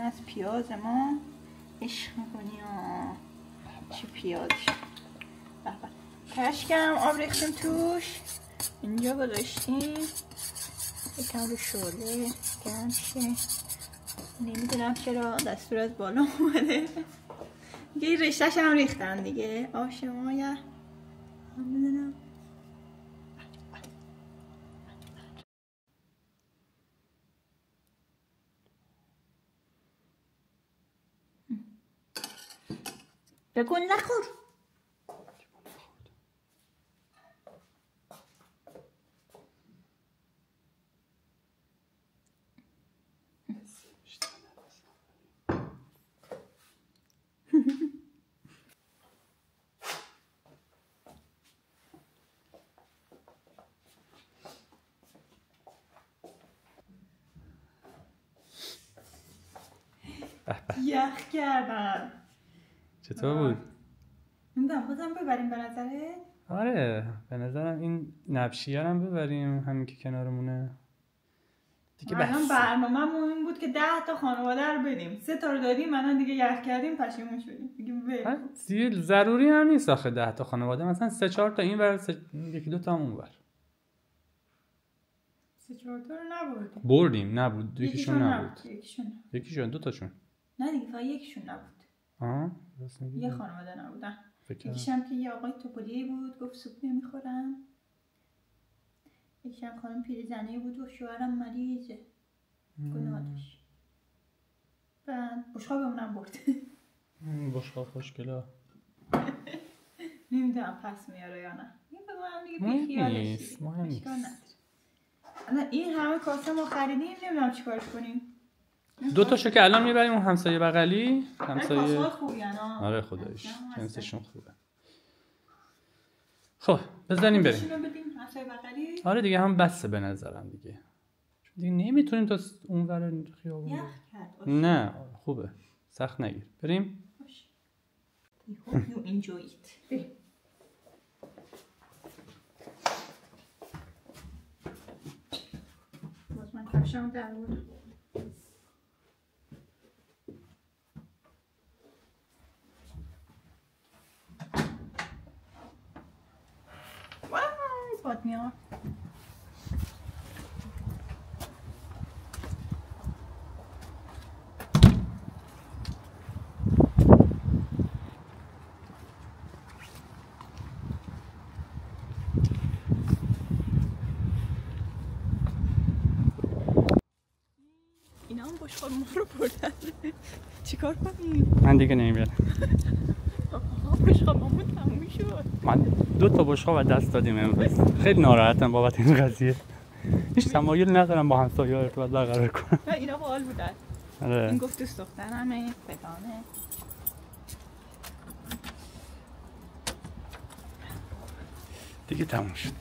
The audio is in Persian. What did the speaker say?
از پیاز ما عشق میکنی چه پیازی کشکم آب ریختیم توش اینجا گذاشتیم یکم رو شعله گرم شه نمیدونم چرا دستور از بالا اومده دیگه رشتهش هم ریختن دیگه آش مایه نمیدونم بگو نخور یخ کردم چطور بود؟ نمیدونم خودم ببریم به نظره؟ آره به نظرم این نبشیه هم ببریم همین که کنارمونه دیگه الان برنامه‌مون این بود که 10 تا خانواده رو بدیم 3 تا رو دادیم الان دیگه یخ کردیم پشیمون شدیم دیگه ضروری هم نیست آخه 10 تا خانواده مثلا 3-4 تا این ور 1-2 تا اون ور 3-4 تا رو بردیم نبود یکیشون نبود یکیشون 2 تاشون نه دیگه فقط یکیشون نبود راست میگی یه خانواده نبودن یکیشم که یه آقای توپلیه بود گفت سوپ نمیخورم یکیشم خانم پیرزنه بود و شوهرم مریضه گناه داشت بعد بشقاب بمونم برد بشقاب خوشگلا نمیدونم پس میاره یا نه این بگم دیگه مهم نیست این همه کاسه ما خریدیم نمیدونم چیکارش کنیم 2 تاشو که الان میبریم اون همسایه بغلی همسایه خوبی انا آره خداییش جنسشون خوبه خب بزنیم بریم آره دیگه هم بسه به نظرم دیگه چون دیگه نمیتونیم تا اون ور خیابون نه خوبه سخت نگیر بریم I hope you enjoy it بریم باز من کفشم در بود وای باد میاد اینا هم بشقاب ما رو بردن چیکار کنیم؟ من دیگه نمیبرم بشقابمون تموم شد من 2 تا بشقاب دست دادیم امروز خیلی ناراحتم بابت این قضیه هیچ تمایل ندارم با همسایه‌ها ارتباط برقرار کنم نه اینا باحال بودن این گفت دوست دخترمه فلانه دیگه تموم شد